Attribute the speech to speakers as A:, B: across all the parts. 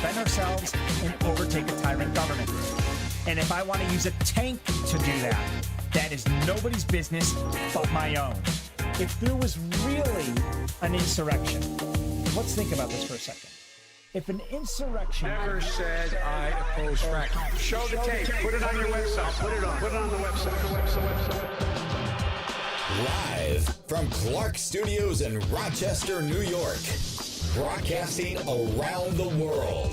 A: defend ourselves and overtake a tyrant government. And if I want to use a tank to do that, that is nobody's business but my own. If there was really an insurrection, let's think about this for a second. If an insurrection...
B: Never said I oppose fracking. Show the tape. Put it on your website. Put it on the website.
C: Live from Clark Studios in Rochester, New York. Broadcasting around the world.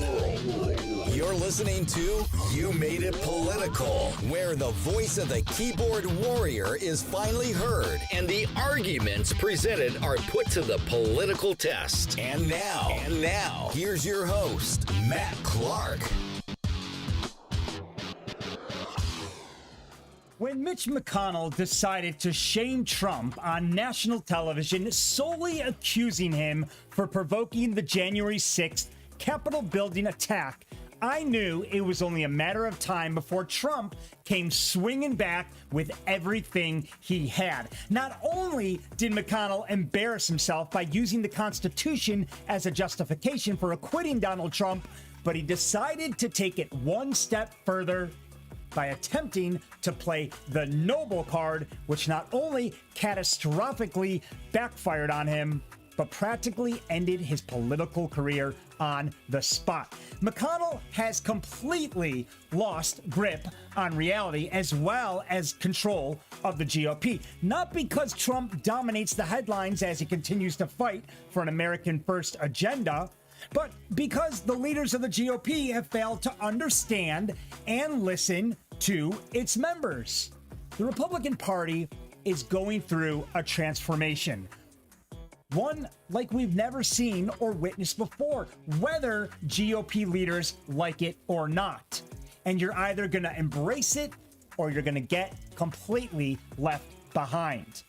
C: You're listening to You Made It Political, where the voice of the keyboard warrior is finally heard and the arguments presented are put to the political test. And now, here's your host, Matt Clark.
A: When Mitch McConnell decided to shame Trump on national television, solely accusing him for provoking the January 6th Capitol building attack, I knew it was only a matter of time before Trump came swinging back with everything he had. Not only did McConnell embarrass himself by using the Constitution as a justification for acquitting Donald Trump, but he decided to take it one step further by attempting to play the noble card, which not only catastrophically backfired on him, but practically ended his political career on the spot. McConnell has completely lost grip on reality as well as control of the GOP. Not because Trump dominates the headlines as he continues to fight for an American first agenda, but because the leaders of the GOP have failed to understand and listen to its members. The Republican Party is going through a transformation. One like we've never seen or witnessed before, whether GOP leaders like it or not. And you're either going to embrace it or you're going to get completely left behind.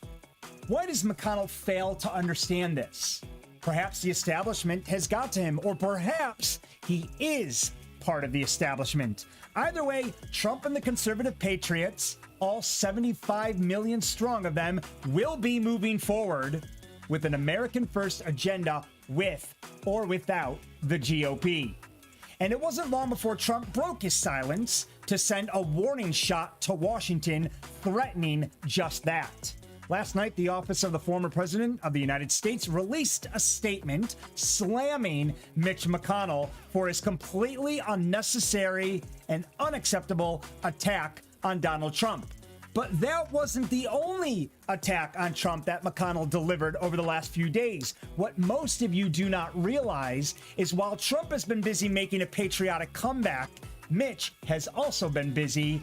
A: Why does McConnell fail to understand this? Perhaps the establishment has got to him, or perhaps he is part of the establishment. Either way, Trump and the conservative patriots, all 75 million strong of them, will be moving forward with an American first agenda with or without the GOP. And it wasn't long before Trump broke his silence to send a warning shot to Washington, threatening just that. Last night, the office of the former president of the United States released a statement slamming Mitch McConnell for his completely unnecessary and unacceptable attack on Donald Trump. But that wasn't the only attack on Trump that McConnell delivered over the last few days. What most of you do not realize is while Trump has been busy making a patriotic comeback, Mitch has also been busy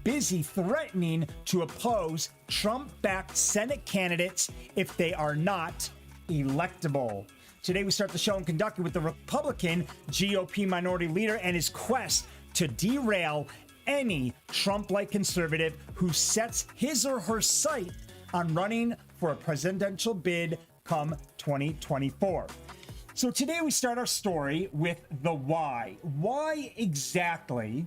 A: threatening to oppose Trump-backed Senate candidates if they are not electable. Today, we start the show in Kentucky with the Republican GOP minority leader and his quest to derail any Trump-like conservative who sets his or her sight on running for a presidential bid come 2024. So today, we start our story with the why. Why exactly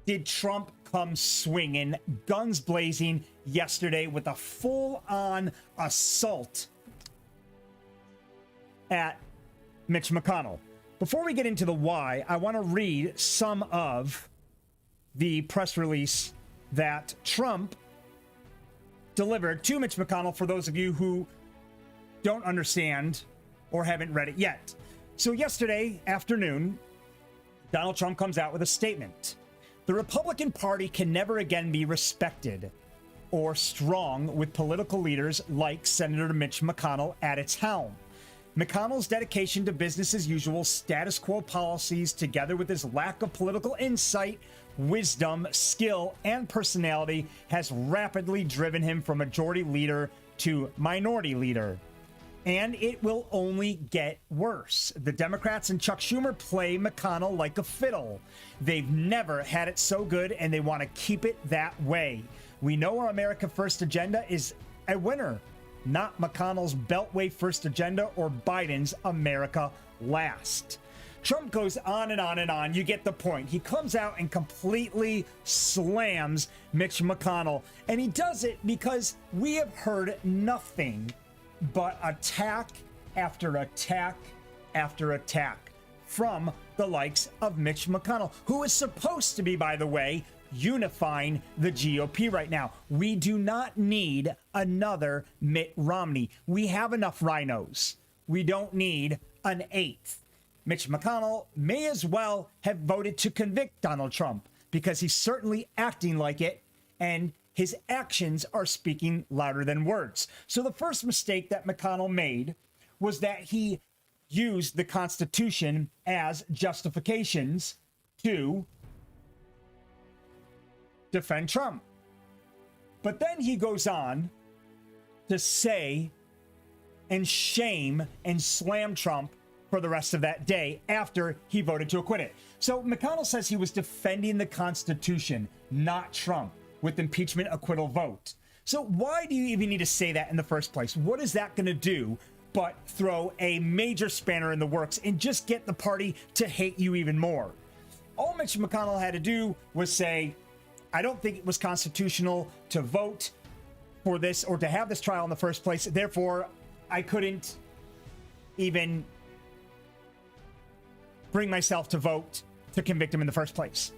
A: did Trump come swinging, guns blazing yesterday with a full-on assault at Mitch McConnell? Before we get into the why, I want to read some of the press release that Trump delivered to Mitch McConnell for those of you who don't understand or haven't read it yet. So yesterday afternoon, Donald Trump comes out with a statement. The Republican Party can never again be respected or strong with political leaders like Senator Mitch McConnell at its helm. McConnell's dedication to business as usual, status quo policies, together with his lack of political insight, wisdom, skill, and personality, has rapidly driven him from majority leader to minority leader. And it will only get worse. The Democrats and Chuck Schumer play McConnell like a fiddle. They've never had it so good, and they want to keep it that way. We know our America First agenda is a winner, not McConnell's Beltway First agenda or Biden's America Last. Trump goes on and on and on. You get the point. He comes out and completely slams Mitch McConnell. And he does it because we have heard nothing but attack after attack after attack from the likes of Mitch McConnell, who is supposed to be, by the way, unifying the GOP right now. We do not need another Mitt Romney. We have enough rhinos. We don't need an eighth. Mitch McConnell may as well have voted to convict Donald Trump because he's certainly acting like it, and his actions are speaking louder than words. So the first mistake that McConnell made was that he used the Constitution as justifications to defend Trump. But then he goes on to say and shame and slam Trump for the rest of that day after he voted to acquit it. So McConnell says he was defending the Constitution, not Trump, with impeachment acquittal vote. So why do you even need to say that in the first place? What is that going to do but throw a major spanner in the works and just get the party to hate you even more? All Mitch McConnell had to do was say, I don't think it was constitutional to vote for this or to have this trial in the first place. Therefore, I couldn't even bring myself to vote to convict him in the first place.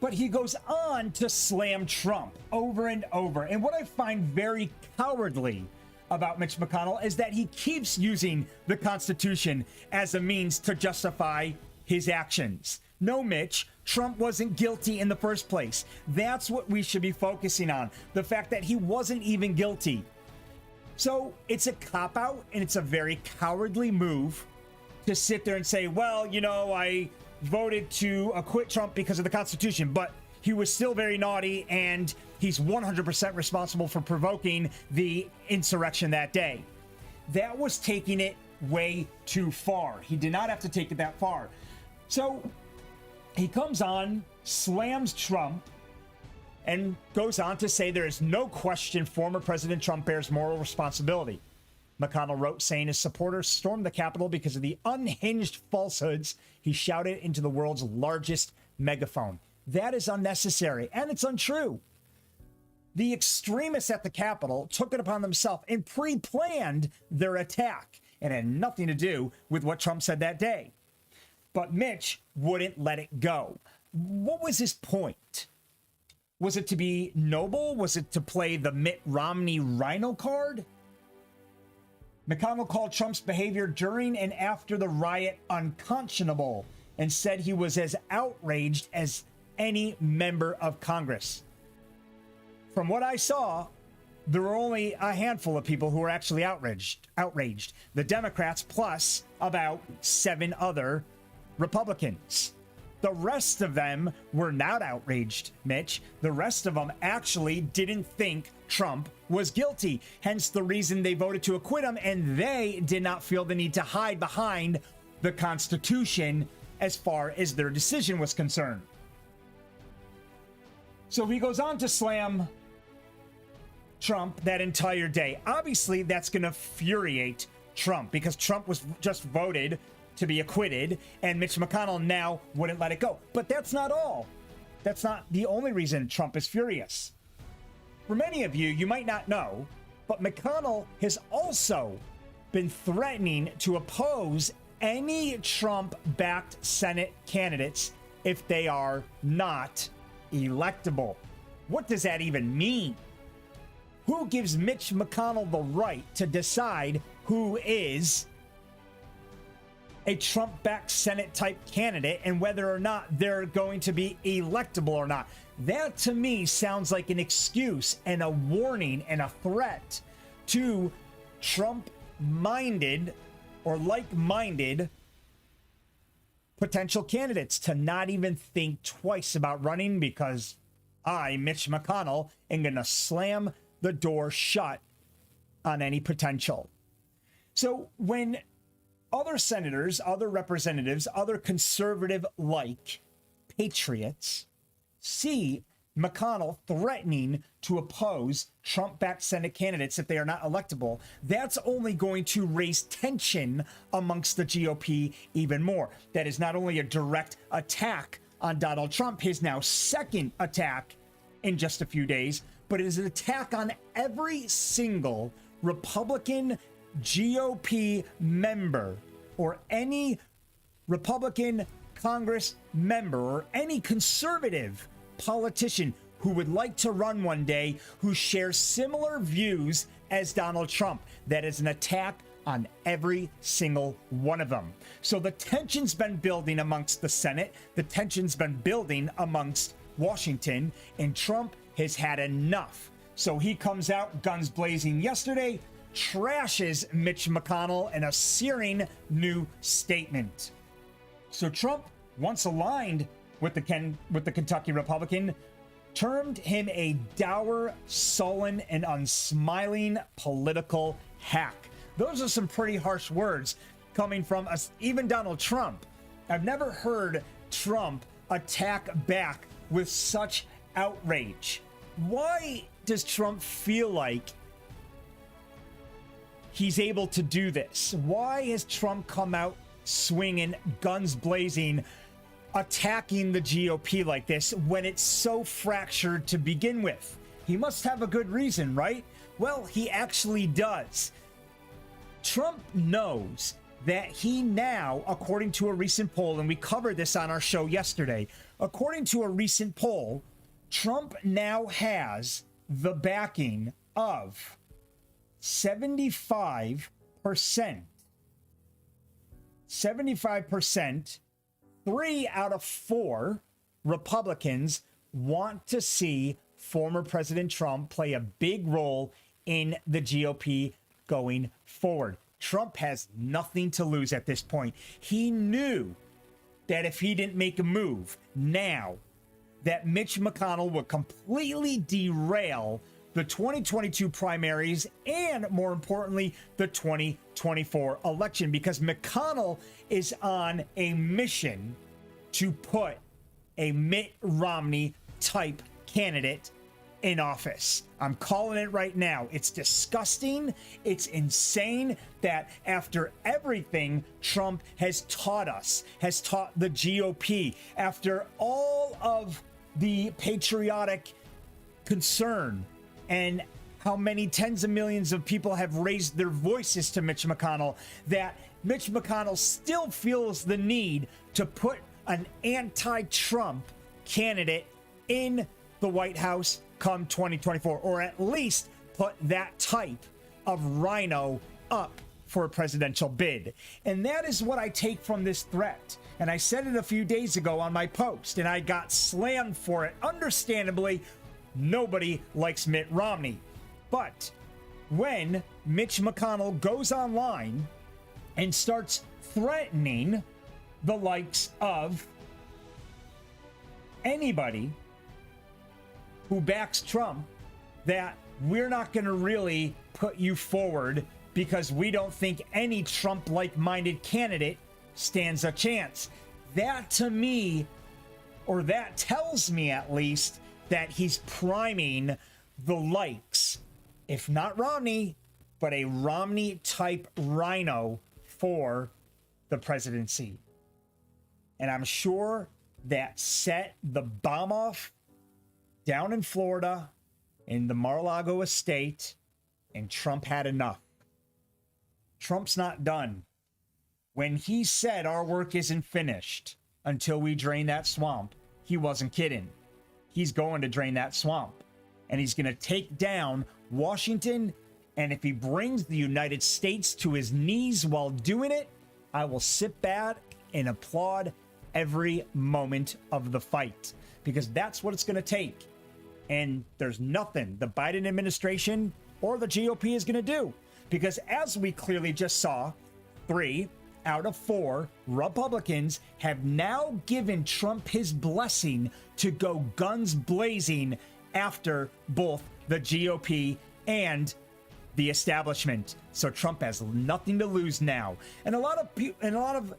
A: But he goes on to slam Trump over and over. And what I find very cowardly about Mitch McConnell is that he keeps using the Constitution as a means to justify his actions. No, Mitch, Trump wasn't guilty in the first place. That's what we should be focusing on. The fact that he wasn't even guilty. So it's a cop-out, and it's a very cowardly move to sit there and say, well, you know, I voted to acquit Trump because of the Constitution, but he was still very naughty, and he's 100% responsible for provoking the insurrection that day. That was taking it way too far. He did not have to take it that far. So he comes on, slams Trump, and goes on to say there is no question former President Trump bears moral responsibility. McConnell wrote, saying his supporters stormed the Capitol because of the unhinged falsehoods he shouted into the world's largest megaphone. That is unnecessary, and it's untrue. The extremists at the Capitol took it upon themselves and pre-planned their attack, and had nothing to do with what Trump said that day. But Mitch wouldn't let it go. What was his point? Was it to be noble? Was it to play the Mitt Romney rhino card? McConnell called Trump's behavior during and after the riot unconscionable and said he was as outraged as any member of Congress. From what I saw, there were only a handful of people who were actually outraged. The Democrats plus about 7 other Republicans. The rest of them were not outraged, Mitch. The rest of them actually didn't think Trump was guilty. Hence the reason they voted to acquit him, and they did not feel the need to hide behind the Constitution as far as their decision was concerned. So he goes on to slam Trump that entire day. Obviously, that's going to infuriate Trump because Trump was just voted to be acquitted, and Mitch McConnell now wouldn't let it go. But that's not all. That's not the only reason Trump is furious. For many of you, you might not know, but McConnell has also been threatening to oppose any Trump-backed Senate candidates if they are not electable. What does that even mean? Who gives Mitch McConnell the right to decide who is a Trump-backed Senate-type candidate and whether or not they're going to be electable or not? That, to me, sounds like an excuse and a warning and a threat to Trump-minded or like-minded potential candidates to not even think twice about running because I, Mitch McConnell, am going to slam the door shut on any potential. So when other senators, other representatives, other conservative-like patriots see McConnell threatening to oppose Trump-backed Senate candidates if they are not electable, that's only going to raise tension amongst the GOP even more. That is not only a direct attack on Donald Trump, his now second attack in just a few days, but it is an attack on every single Republican GOP member or any Republican Congress member or any conservative politician who would like to run one day who shares similar views as Donald Trump. That is an attack on every single one of them. So the tension's been building amongst the Senate, the tension's been building amongst Washington, and Trump has had enough. So he comes out guns blazing yesterday, trashes Mitch McConnell in a searing new statement. So Trump, once aligned with the Kentucky Republican, termed him a dour, sullen, and unsmiling political hack. Those are some pretty harsh words coming from even Donald Trump. I've never heard Trump attack back with such outrage. Why does Trump feel like he's able to do this? Why has Trump come out swinging, guns blazing, attacking the GOP like this when it's so fractured to begin with? He must have a good reason, right? Well, he actually does. Trump knows that he now, according to a recent poll, and we covered this on our show yesterday, according to a recent poll, Trump now has the backing of 75%. 75%, 3 out of 4 Republicans want to see former President Trump play a big role in the GOP going forward. Trump has nothing to lose at this point. He knew that if he didn't make a move now, that Mitch McConnell would completely derail the 2022 primaries and, more importantly, the 2024 election, because McConnell is on a mission to put a Mitt Romney type candidate in office. I'm calling it right now. It's disgusting. It's insane that after everything Trump has taught us, has taught the GOP, after all of the patriotic concern and how many tens of millions of people have raised their voices to Mitch McConnell, that Mitch McConnell still feels the need to put an anti-Trump candidate in the White House come 2024, or at least put that type of rhino up for a presidential bid. And that is what I take from this threat. And I said it a few days ago on my post, and I got slammed for it. Understandably, nobody likes Mitt Romney. But when Mitch McConnell goes online and starts threatening the likes of anybody who backs Trump, that we're not going to really put you forward because we don't think any Trump like-minded candidate stands a chance. That to me, or that tells me at least, that he's priming the likes, if not Romney, but a Romney type rhino for the presidency. And I'm sure that set the bomb off down in Florida in the Mar-a-Lago estate, and Trump had enough. Trump's not done. When he said our work isn't finished until we drain that swamp, he wasn't kidding. He's going to drain that swamp, and he's going to take down Washington. And if he brings the United States to his knees while doing it, I will sit back and applaud every moment of the fight, because that's what it's going to take. And there's nothing the Biden administration or the GOP is going to do, because as we clearly just saw, 3 out of 4 Republicans have now given Trump his blessing to go guns blazing after both the GOP and the establishment. So Trump has nothing to lose now. And a lot of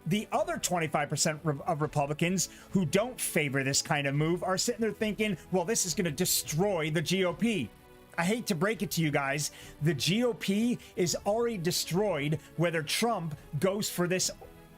A: the other 25% of Republicans who don't favor this kind of move are sitting there thinking, well, this is going to destroy the GOP. I hate to break it to you guys. The GOP is already destroyed whether Trump goes for this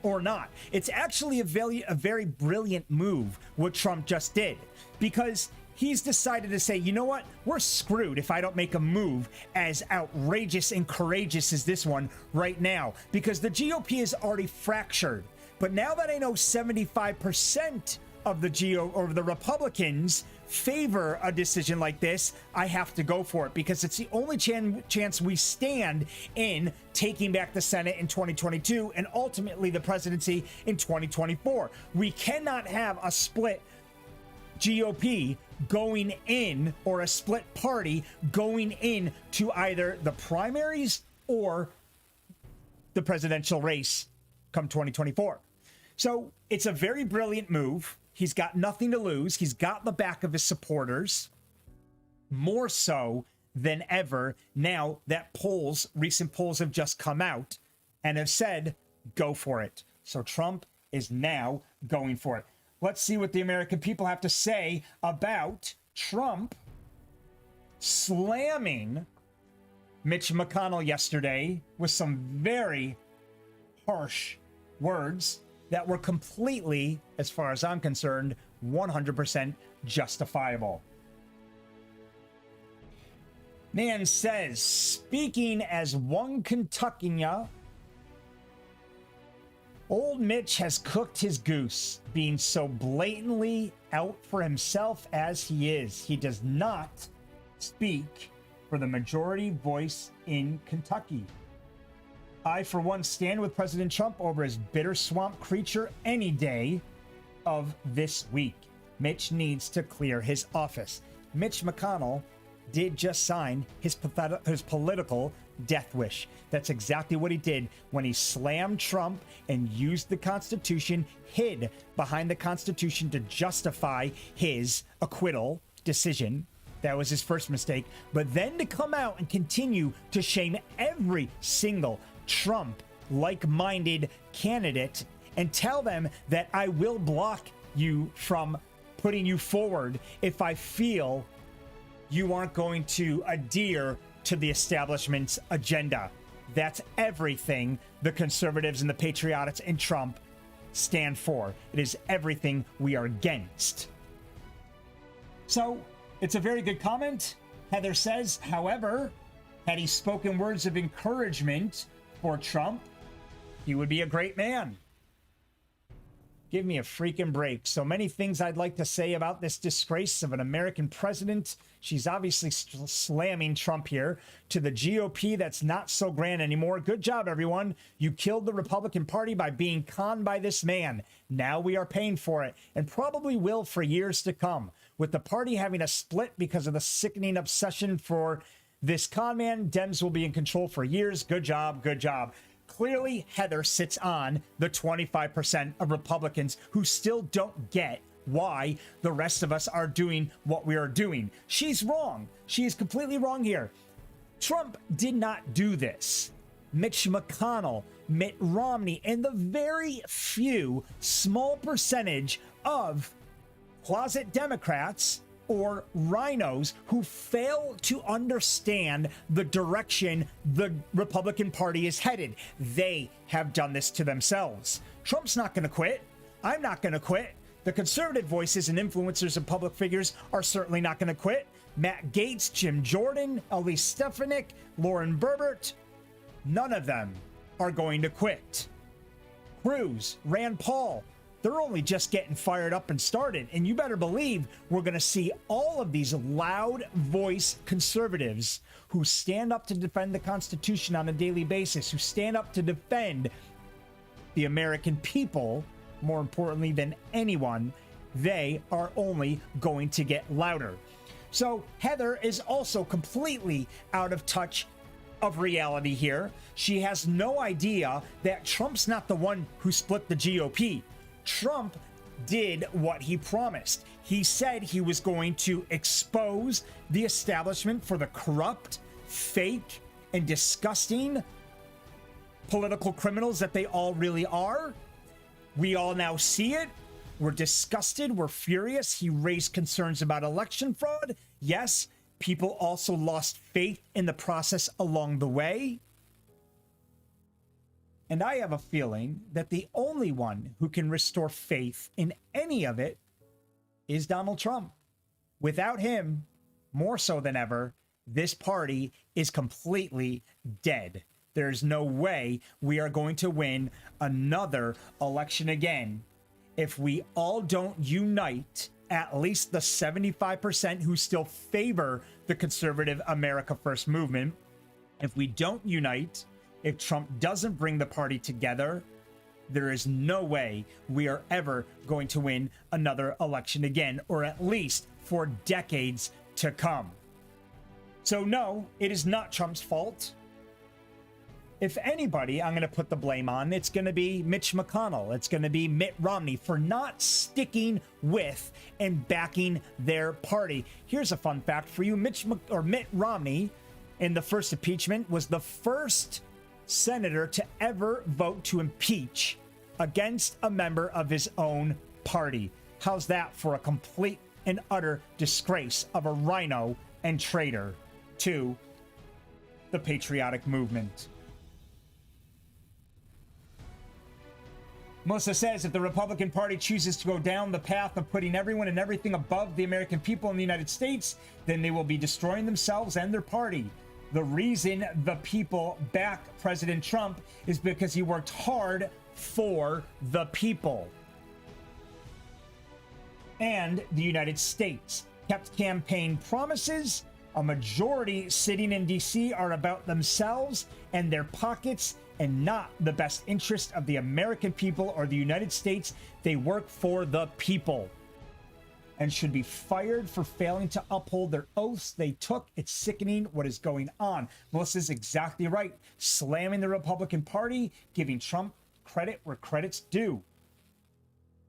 A: or not. It's actually a very brilliant move what Trump just did, because he's decided to say, you know what? We're screwed if I don't make a move as outrageous and courageous as this one right now, because the GOP is already fractured. But now that I know 75% of the Republicans favor a decision like this, I have to go for it because it's the only chance we stand in taking back the Senate in 2022 and ultimately the presidency in 2024. We cannot have a split GOP going in, or a split party going in to either the primaries or the presidential race come 2024. So it's a very brilliant move. He's got nothing to lose. He's got the back of his supporters more so than ever now that recent polls have just come out and have said, go for it. So Trump is now going for it. Let's see what the American people have to say about Trump slamming Mitch McConnell yesterday with some very harsh words that were completely, as far as I'm concerned, 100% justifiable. Man says, speaking as one Kentuckian, old Mitch has cooked his goose, being so blatantly out for himself as he is. He does not speak for the majority voice in Kentucky. I, for one, stand with President Trump over his bitter swamp creature any day of this week. Mitch needs to clear his office. Mitch McConnell did just sign his political death wish. That's exactly what he did when he slammed Trump and used the Constitution, hid behind the Constitution to justify his acquittal decision. That was his first mistake. But then to come out and continue to shame every single Trump like-minded candidate and tell them that I will block you from putting you forward if I feel you aren't going to adhere to the establishment's agenda. That's everything the conservatives and the patriots and Trump stand for. It is everything we are against. So it's a very good comment. Heather says, however, had he spoken words of encouragement for Trump, he would be a great man. Give me a freaking break. So many things I'd like to say about this disgrace of an American president. She's obviously slamming Trump here. To the GOP, that's not so grand anymore. Good job, everyone. You killed the Republican Party by being conned by this man. Now we are paying for it, and probably will for years to come. With the party having a split because of the sickening obsession for this con man, Dems will be in control for years. Good job, good job. Clearly, Heather sits on the 25% of Republicans who still don't get why the rest of us are doing what we are doing. She's wrong. She is completely wrong here. Trump did not do this. Mitch McConnell, Mitt Romney, and the very few small percentage of closet Democrats or rhinos who fail to understand the direction the Republican Party is headed. They have done this to themselves. Trump's not going to quit. I'm not going to quit. The conservative voices and influencers and public figures are certainly not going to quit. Matt Gaetz, Jim Jordan, Elise Stefanik, Lauren Boebert, none of them are going to quit. Cruz, Rand Paul, they're only just getting fired up and started. And you better believe we're going to see all of these loud voice conservatives who stand up to defend the Constitution on a daily basis, who stand up to defend the American people, more importantly than anyone. They are only going to get louder. So Heather is also completely out of touch of reality here. She has no idea that Trump's not the one who split the GOP. Trump did what he promised. He said he was going to expose the establishment for the corrupt, fake, and disgusting political criminals that they all really are. We all now see it. We're disgusted. We're furious. He raised concerns about election fraud. Yes, people also lost faith in the process along the way. And I have a feeling that the only one who can restore faith in any of it is Donald Trump. Without him, more so than ever, this party is completely dead. There's no way we are going to win another election again if we all don't unite, at least the 75% who still favor the conservative America First movement. If we don't unite, if Trump doesn't bring the party together, there is no way we are ever going to win another election again, or at least for decades to come. So no, it is not Trump's fault. If anybody I'm going to put the blame on, it's going to be Mitch McConnell. It's going to be Mitt Romney for not sticking with and backing their party. Here's a fun fact for you. Mitt Romney in the first impeachment was the first senator to ever vote to impeach against a member of his own party. How's that for a complete and utter disgrace of a rhino and traitor to the patriotic movement? Melissa says, if the Republican Party chooses to go down the path of putting everyone and everything above the American people in the United States, then they will be destroying themselves and their party. The reason the people back President Trump is because he worked hard for the people and the United States, kept campaign promises. A majority sitting in D.C. are about themselves and their pockets and not the best interest of the American people or the United States. They work for the people and should be fired for failing to uphold their oaths they took. It's sickening what is going on. Melissa's exactly right. Slamming the Republican Party, giving Trump credit where credit's due.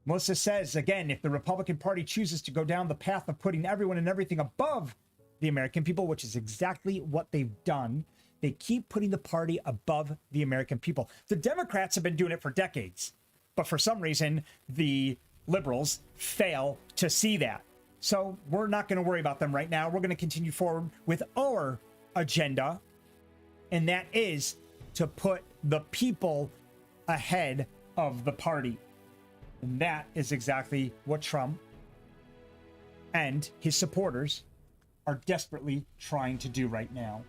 A: Melissa says, again, if the Republican Party chooses to go down the path of putting everyone and everything above the American people, which is exactly what they've done, they keep putting the party above the American people. The Democrats have been doing it for decades, but for some reason, the liberals fail to see that. So we're not going to worry about them right now. We're going to continue forward with our agenda, and that is to put the people ahead of the party. And that is exactly what Trump and his supporters are desperately trying to do right now.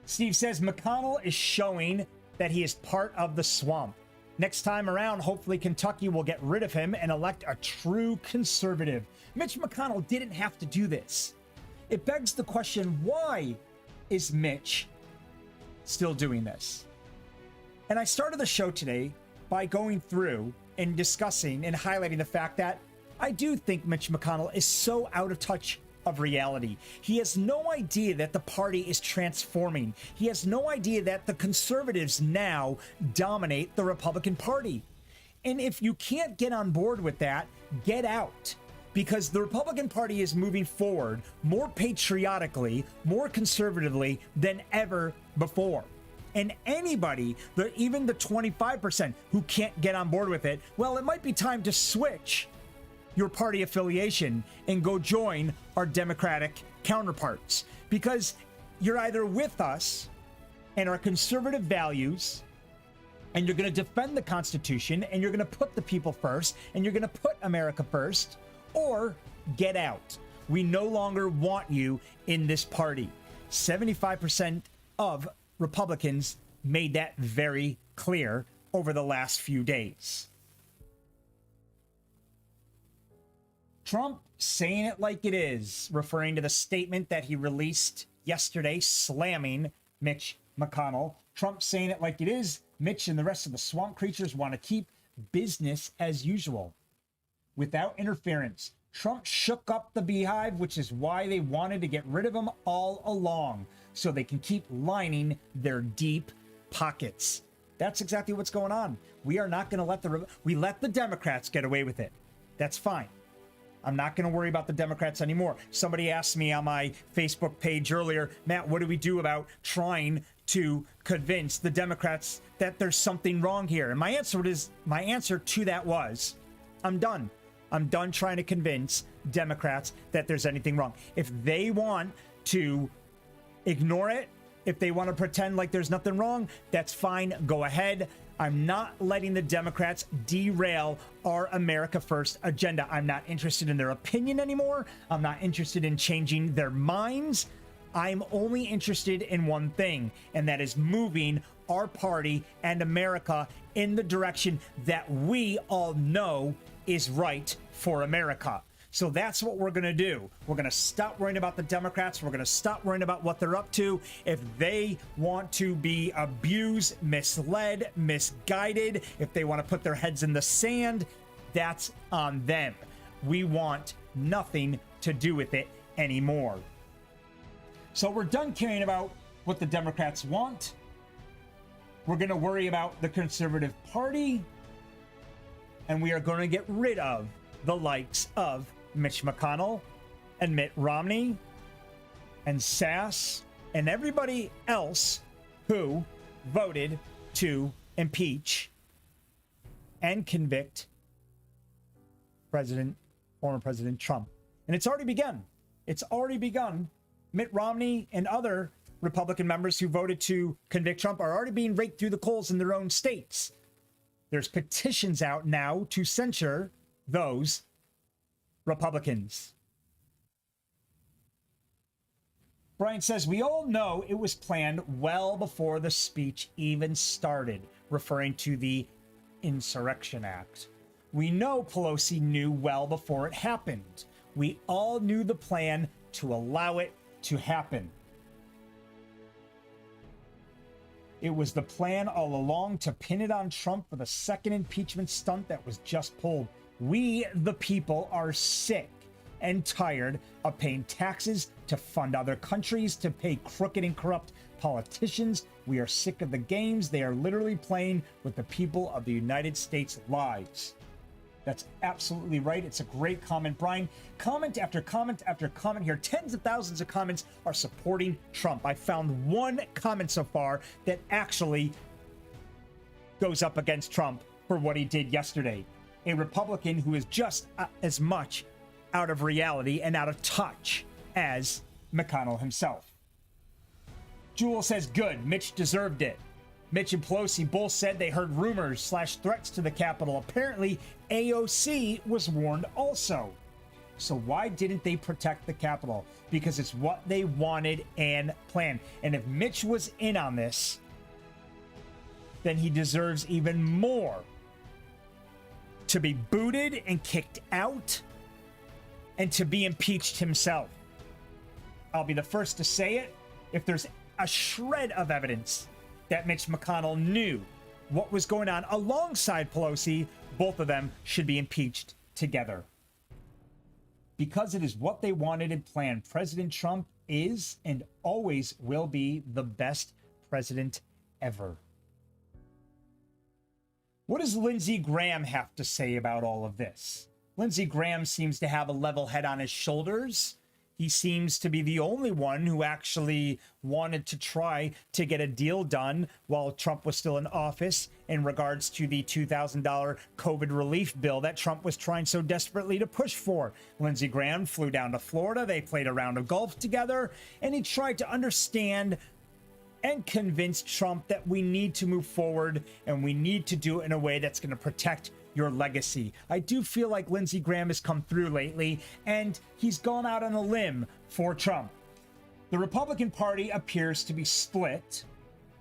A: Steve says McConnell is showing that he is part of the swamp. Next time around, hopefully Kentucky will get rid of him and elect a true conservative. Mitch McConnell didn't have to do this. It begs the question, why is Mitch still doing this? And I started the show today by going through and discussing and highlighting the fact that I do think Mitch McConnell is so out of touch of reality. He has no idea that the party is transforming. He has no idea that the conservatives now dominate the Republican Party. And if you can't get on board with that, get out. Because the Republican Party is moving forward more patriotically, more conservatively than ever before. And anybody, even the 25% who can't get on board with it, well, it might be time to switch your party affiliation and go join our Democratic counterparts, because you're either with us and our conservative values, and you're going to defend the Constitution, and you're going to put the people first, and you're going to put America first, or get out. We no longer want you in this party. 75% of Republicans made that very clear over the last few days. Trump saying it like it is, referring to the statement that he released yesterday, slamming Mitch McConnell. Trump saying it like it is. Mitch and the rest of the swamp creatures want to keep business as usual without interference. Trump shook up the beehive, which is why they wanted to get rid of him all along, so they can keep lining their deep pockets. That's exactly what's going on. We are not going to let the Democrats get away with it. That's fine. I'm not going to worry about the Democrats anymore. Somebody asked me on my Facebook page earlier, Matt, what do we do about trying to convince the Democrats that there's something wrong here? And my answer to that was, I'm done. I'm done trying to convince Democrats that there's anything wrong. If they want to ignore it, if they want to pretend like there's nothing wrong, that's fine. Go ahead. I'm not letting the Democrats derail our America First agenda. I'm not interested in their opinion anymore. I'm not interested in changing their minds. I'm only interested in one thing, and that is moving our party and America in the direction that we all know is right for America. So that's what we're going to do. We're going to stop worrying about the Democrats. We're going to stop worrying about what they're up to. If they want to be abused, misled, misguided, if they want to put their heads in the sand, that's on them. We want nothing to do with it anymore. So we're done caring about what the Democrats want. We're going to worry about the Conservative Party. And we are going to get rid of the likes of Mitch McConnell and Mitt Romney and Sass and everybody else who voted to impeach and convict former President Trump. And it's already begun. It's already begun. Mitt Romney and other Republican members who voted to convict Trump are already being raked through the coals in their own states. There's petitions out now to censure those Republicans. Brian says, we all know it was planned well before the speech even started, referring to the Insurrection Act. We know Pelosi knew well before it happened. We all knew the plan to allow it to happen. It was the plan all along to pin it on Trump for the second impeachment stunt that was just pulled. We, the people, are sick and tired of paying taxes to fund other countries, to pay crooked and corrupt politicians. We are sick of the games they are literally playing with the people of the United States' lives. That's absolutely right. It's a great comment, Brian. Comment after comment after comment here. Tens of thousands of comments are supporting Trump. I found one comment so far that actually goes up against Trump for what he did yesterday. A Republican who is just as much out of reality and out of touch as McConnell himself. Jewel says, good, Mitch deserved it. Mitch and Pelosi both said they heard rumors / threats to the Capitol. Apparently, AOC was warned also. So why didn't they protect the Capitol? Because it's what they wanted and planned. And if Mitch was in on this, then he deserves even more to be booted and kicked out and to be impeached himself. I'll be the first to say it. If there's a shred of evidence that Mitch McConnell knew what was going on alongside Pelosi, both of them should be impeached together. Because it is what they wanted and planned. President Trump is and always will be the best president ever. What does Lindsey Graham have to say about all of this? Lindsey Graham seems to have a level head on his shoulders. He seems to be the only one who actually wanted to try to get a deal done while Trump was still in office in regards to the $2,000 COVID relief bill that Trump was trying so desperately to push for. Lindsey Graham flew down to Florida. They played a round of golf together, and he tried to understand and convince Trump that we need to move forward and we need to do it in a way that's going to protect your legacy. I do feel like Lindsey Graham has come through lately, and he's gone out on a limb for Trump. The Republican Party appears to be split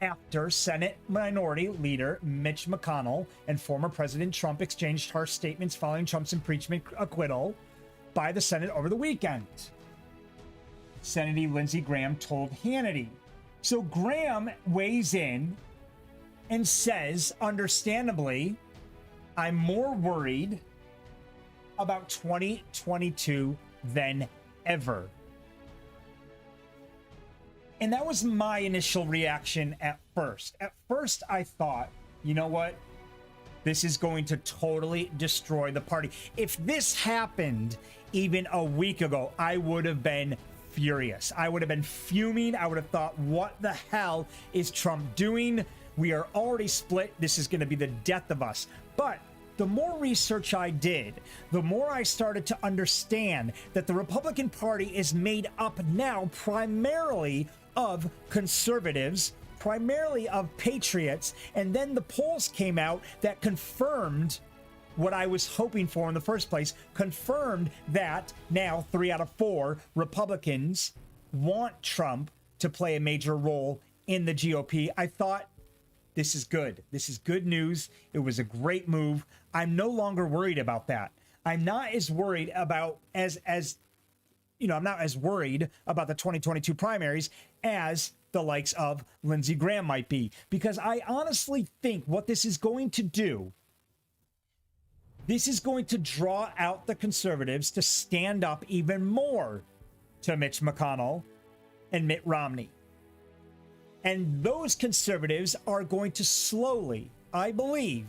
A: after Senate Minority Leader Mitch McConnell and former President Trump exchanged harsh statements following Trump's impeachment acquittal by the Senate over the weekend. Senator Lindsey Graham told Hannity. So Graham weighs in and says, understandably, I'm more worried about 2022 than ever. And that was my initial reaction at first. At first, I thought, you know what? This is going to totally destroy the party. If this happened even a week ago, I would have been furious. I would have been fuming. I would have thought, what the hell is Trump doing? We are already split. This is going to be the death of us. But the more research I did, the more I started to understand that the Republican Party is made up now primarily of conservatives, primarily of patriots, and then the polls came out that confirmed what I was hoping for in the first place, confirmed that now 3 out of 4 Republicans want Trump to play a major role in the GOP. I thought, this is good. This is good news. It was a great move. I'm no longer worried about that. I'm not as worried about I'm not as worried about the 2022 primaries as the likes of Lindsey Graham might be, because I honestly think what this is going to do, this is going to draw out the conservatives to stand up even more to Mitch McConnell and Mitt Romney. And those conservatives are going to slowly, I believe,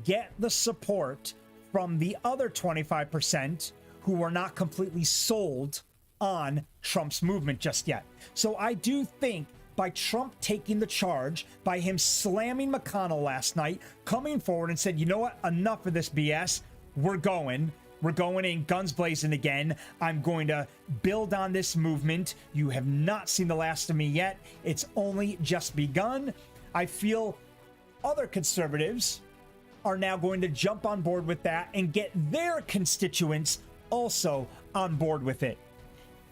A: get the support from the other 25% who are not completely sold on Trump's movement just yet. So I do think by Trump taking the charge, by him slamming McConnell last night, coming forward and said, you know what, enough of this BS, we're going in guns blazing again. I'm going to build on this movement. You have not seen the last of me yet. It's only just begun. I feel other conservatives are now going to jump on board with that and get their constituents also on board with it.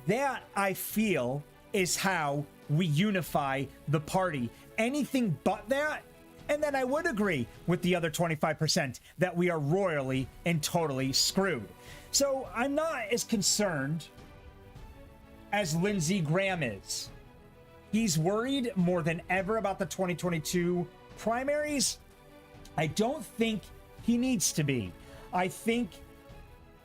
A: That, I feel, is how we unify the party. Anything but that, and then I would agree with the other 25% that we are royally and totally screwed. So I'm not as concerned as Lindsey Graham is. He's worried more than ever about the 2022 primaries. I don't think he needs to be. I think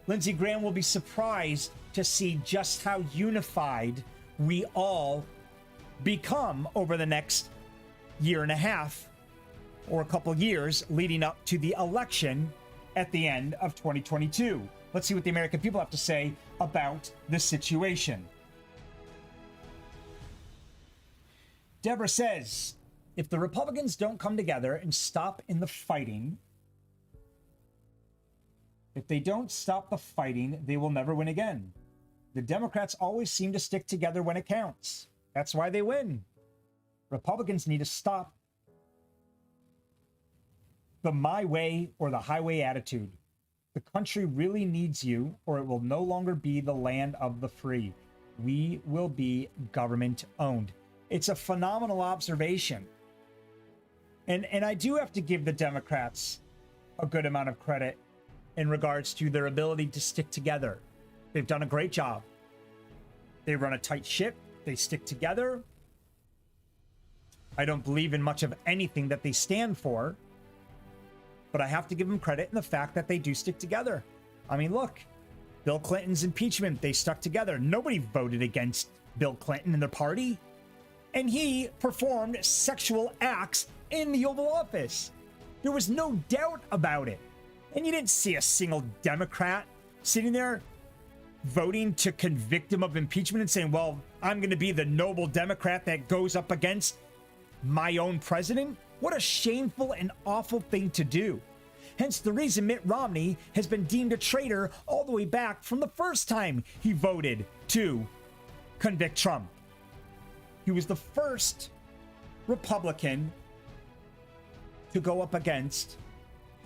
A: Lindsey Graham will be surprised to see just how unified we all become over the next year and a half or a couple years leading up to the election at the end of 2022. Let's see what the American people have to say about the situation. Deborah says, if the Republicans don't come together and stop in the fighting, if they don't stop the fighting, they will never win again. The Democrats always seem to stick together when it counts. That's why they win. Republicans need to stop the my way or the highway attitude. The country really needs you, or it will no longer be the land of the free. We will be government owned. It's a phenomenal observation. And I do have to give the Democrats a good amount of credit in regards to their ability to stick together. They've done a great job. They run a tight ship. They stick together. I don't believe in much of anything that they stand for, but I have to give them credit in the fact that they do stick together. I mean, look, Bill Clinton's impeachment, they stuck together. Nobody voted against Bill Clinton in their party. And he performed sexual acts in the Oval Office. There was no doubt about it. And you didn't see a single Democrat sitting there voting to convict him of impeachment and saying, well, I'm going to be the noble Democrat that goes up against my own president. What a shameful and awful thing to do. Hence the reason Mitt Romney has been deemed a traitor all the way back from the first time he voted to convict Trump. He was the first Republican to go up against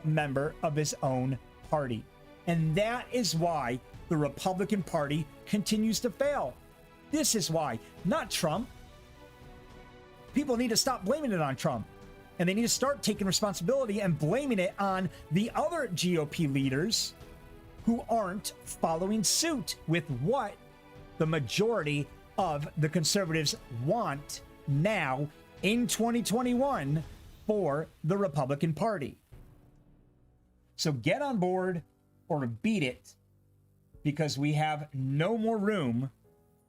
A: a member of his own party. And that is why the Republican Party continues to fail. This is why, not Trump. People need to stop blaming it on Trump. And they need to start taking responsibility and blaming it on the other GOP leaders who aren't following suit with what the majority of the conservatives want now in 2021 for the Republican Party. So get on board or beat it, because we have no more room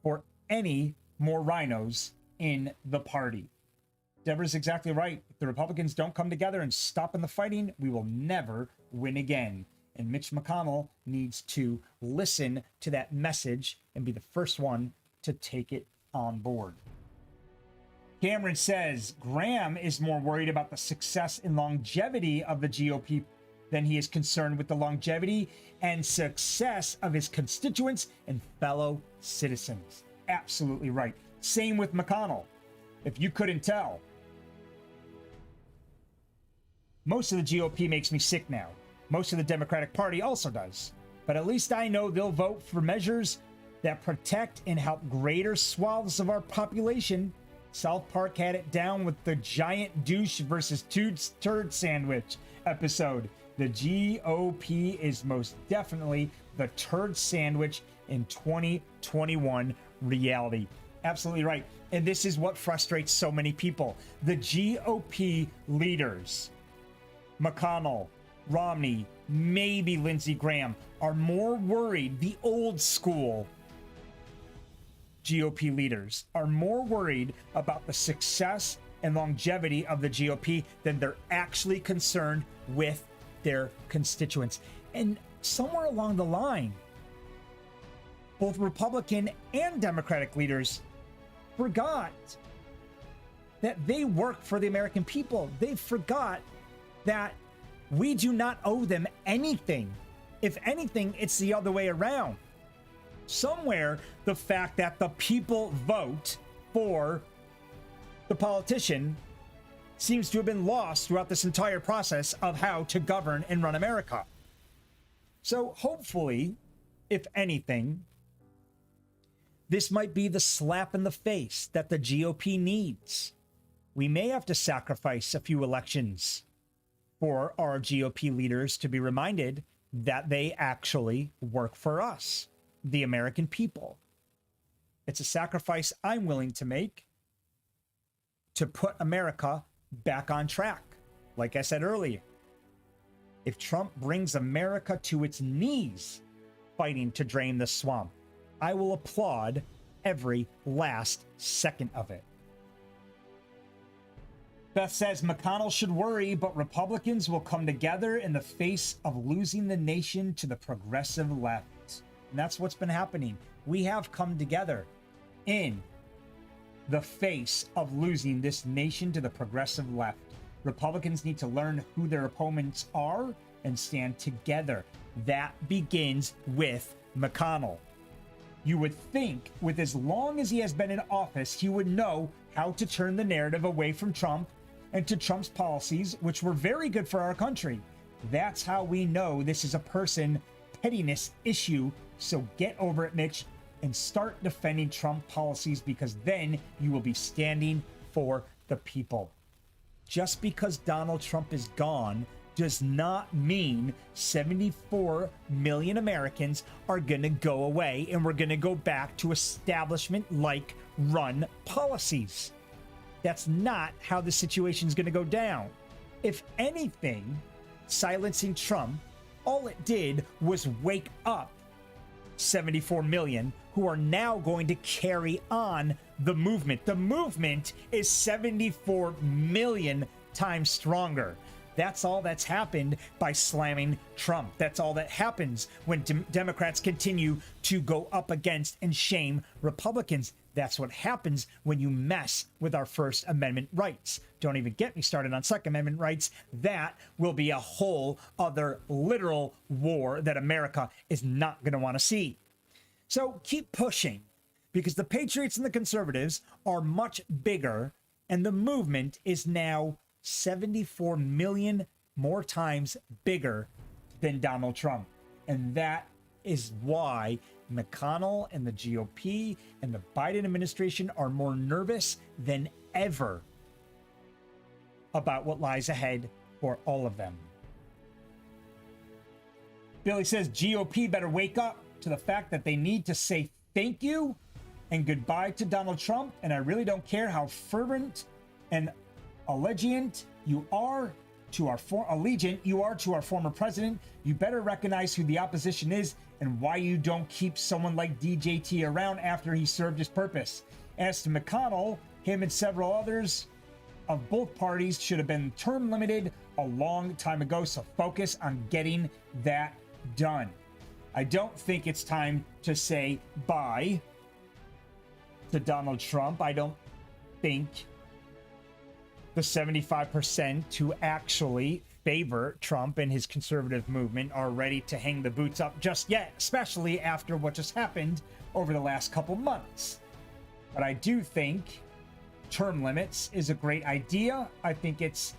A: for any more rhinos in the party. Deborah's exactly right. If the Republicans don't come together and stop in the fighting, we will never win again. And Mitch McConnell needs to listen to that message and be the first one to take it on board. Cameron says Graham is more worried about the success and longevity of the GOP than he is concerned with the longevity and success of his constituents and fellow citizens. Absolutely right. Same with McConnell. If you couldn't tell, most of the GOP makes me sick now. Most of the Democratic Party also does. But at least I know they'll vote for measures that protect and help greater swaths of our population. South Park had it down with the giant douche versus turd sandwich episode. The GOP is most definitely the turd sandwich in 2021 reality. Absolutely right. And this is what frustrates so many people. The GOP leaders, McConnell, Romney, maybe Lindsey Graham, are more worried. The old school GOP leaders are more worried about the success and longevity of the GOP than they're actually concerned with their constituents. And somewhere along the line, both Republican and Democratic leaders forgot that they work for the American people. They forgot that we do not owe them anything. If anything, it's the other way around. Somewhere, the fact that the people vote for the politician seems to have been lost throughout this entire process of how to govern and run America. So hopefully, if anything, this might be the slap in the face that the GOP needs. We may have to sacrifice a few elections for our GOP leaders to be reminded that they actually work for us, the American people. It's a sacrifice I'm willing to make to put America back on track. Like I said earlier, if Trump brings America to its knees fighting to drain the swamp, I will applaud every last second of it. Beth says McConnell should worry, but Republicans will come together in the face of losing the nation to the progressive left. And that's what's been happening. We have come together in the face of losing this nation to the progressive left. Republicans need to learn who their opponents are and stand together. That begins with McConnell. You would think, with as long as he has been in office, he would know how to turn the narrative away from Trump and to Trump's policies, which were very good for our country. That's how we know this is a person pettiness issue. So get over it, Mitch, and start defending Trump policies, because then you will be standing for the people. Just because Donald Trump is gone does not mean 74 million Americans are going to go away and we're going to go back to establishment-like run policies. That's not how the situation is going to go down. If anything, silencing Trump, all it did was wake up 74 million who are now going to carry on the movement. The movement is 74 million times stronger. That's all that's happened by slamming Trump. That's all that happens when Democrats continue to go up against and shame Republicans. That's what happens when you mess with our First Amendment rights. Don't even get me started on Second Amendment rights. That will be a whole other literal war that America is not going to want to see. So keep pushing, because the Patriots and the conservatives are much bigger, and the movement is now 74 million more times bigger than Donald Trump. And that is why McConnell and the GOP and the Biden administration are more nervous than ever about what lies ahead for all of them. Billy says GOP better wake up to the fact that they need to say thank you and goodbye to Donald Trump. And I really don't care how fervent and allegiant you are to our former president. You better recognize who the opposition is and why you don't keep someone like DJT around after he served his purpose. As to McConnell, him and several others of both parties should have been term limited a long time ago, so focus on getting that done. I don't think it's time to say bye to Donald Trump. I don't think the 75% who actually favor Trump and his conservative movement are ready to hang the boots up just yet, especially after what just happened over the last couple months. But I do think term limits is a great idea. I think it's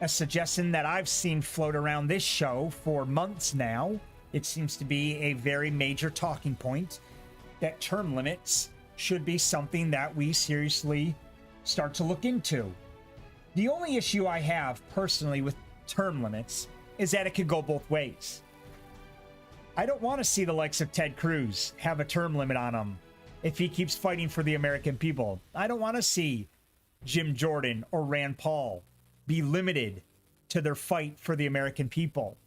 A: a suggestion that I've seen float around this show for months now. It seems to be a very major talking point. that term limits should be something that we seriously start to look into. The only issue I have personally with term limits is that it could go both ways. I don't want to see the likes of Ted Cruz have a term limit on him if he keeps fighting for the American people. I don't want to see Jim Jordan or Rand Paul be limited to their fight for the American people.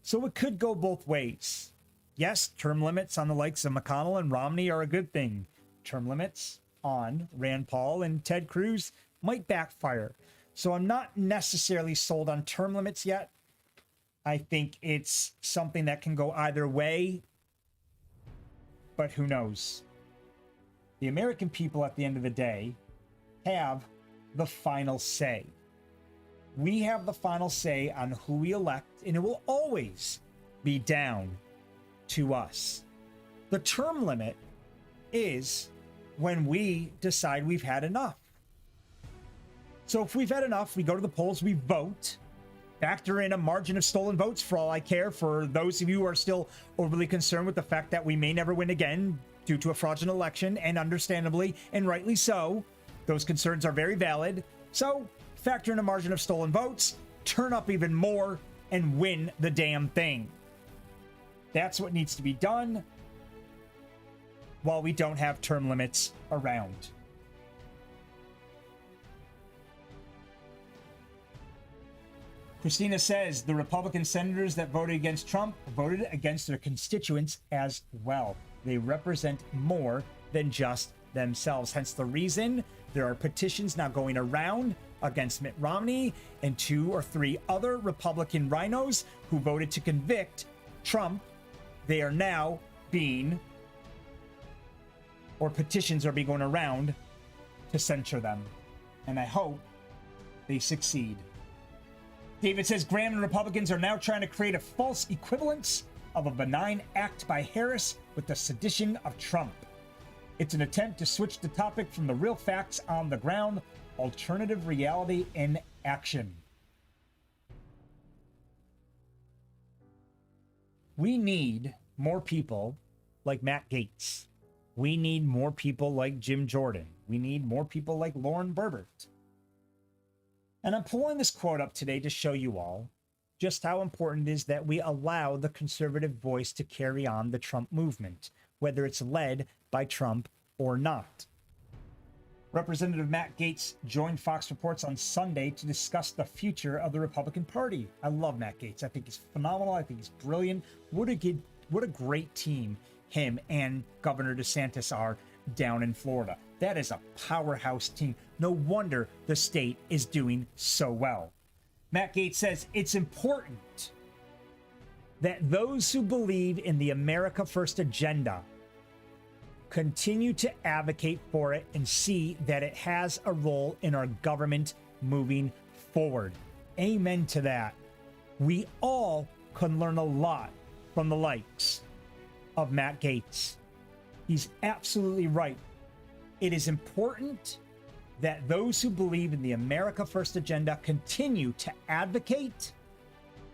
A: So it could go both ways. Yes, term limits on the likes of McConnell and Romney are a good thing. Term limits on Rand Paul and Ted Cruz might backfire. So I'm not necessarily sold on term limits yet. I think it's something that can go either way, but who knows? The American people at the end of the day have the final say. We have the final say on who we elect, and it will always be down to us. The term limit is when we decide we've had enough. So if we've had enough, we go to the polls, we vote, factor in a margin of stolen votes for all I care. For those of you who are still overly concerned with the fact that we may never win again due to a fraudulent election, and understandably and rightly so, those concerns are very valid. So factor in a margin of stolen votes, turn up even more, and win the damn thing. That's what needs to be done while we don't have term limits around. Christina says the Republican senators that voted against Trump voted against their constituents as well. They represent more than just themselves. Hence the reason there are petitions now going around against Mitt Romney and 2 or 3 other Republican rhinos who voted to convict Trump. They are now being, or petitions are being going around to censure them. And I hope they succeed. David says Graham and Republicans are now trying to create a false equivalence of a benign act by Harris with the sedition of Trump. It's an attempt to switch the topic from the real facts on the ground, alternative reality in action. We need more people like Matt Gaetz. We need more people like Jim Jordan. We need more people like Lauren Boebert. And I'm pulling this quote up today to show you all just how important it is that we allow the conservative voice to carry on the Trump movement, whether it's led by Trump or not. Representative Matt Gaetz joined Fox Reports on Sunday to discuss the future of the Republican Party. I love Matt Gaetz. I think he's phenomenal. I think he's brilliant. What a great team him and Governor DeSantis are down in Florida. That is a powerhouse team. No wonder the state is doing so well. Matt Gaetz says it's important that those who believe in the America First agenda continue to advocate for it and see that it has a role in our government moving forward. Amen to that. We all can learn a lot from the likes of Matt Gaetz. He's absolutely right. It is important that those who believe in the America First agenda continue to advocate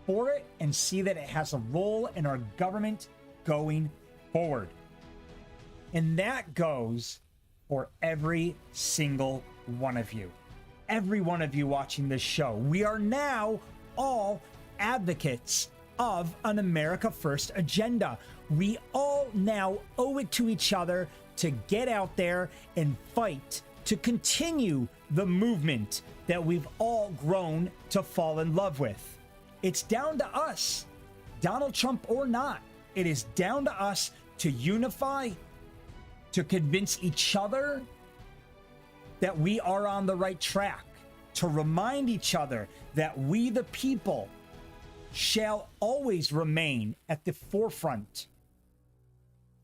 A: for it and see that it has a role in our government going forward. And that goes for every single one of you. Every one of you watching this show. We are now all advocates of an America First agenda. We all now owe it to each other to get out there and fight to continue the movement that we've all grown to fall in love with. It's down to us, Donald Trump or not. It is down to us to unify, to convince each other that we are on the right track, to remind each other that we, the people, shall always remain at the forefront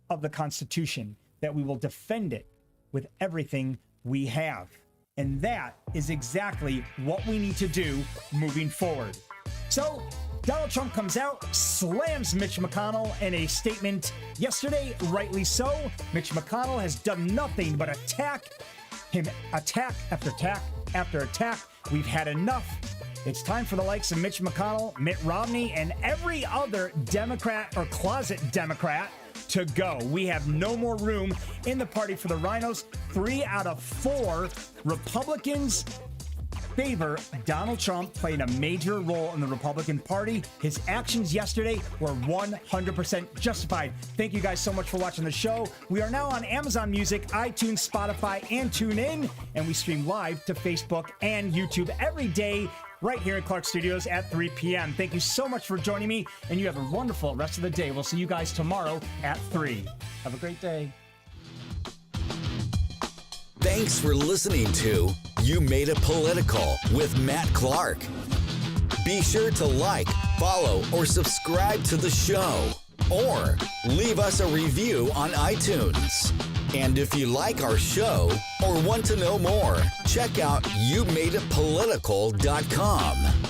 A: of the Constitution, that we will defend it with everything we have. And that is exactly what we need to do moving forward. So Donald Trump comes out, slams Mitch McConnell in a statement yesterday, rightly so. Mitch McConnell has done nothing but attack him, attack after attack after attack. We've had enough. It's time for the likes of Mitch McConnell, Mitt Romney, and every other Democrat or closet Democrat to go. We have no more room in the party for the rhinos. 3 out of 4 Republicans favor Donald Trump playing a major role in the Republican Party. His actions yesterday were 100% justified. Thank you guys so much for watching the show. We are now on Amazon Music, iTunes, Spotify, and TuneIn, and we stream live to Facebook and YouTube every day right here in Clark Studios at 3 p.m. Thank you so much for joining me, and you have a wonderful rest of the day. We'll see you guys tomorrow at 3. Have a great day.
C: Thanks for listening to You Made It Political with Matt Clark. Be sure to like, follow, or subscribe to the show, or leave us a review on iTunes. And if you like our show or want to know more, check out YouMadeItPolitical.com.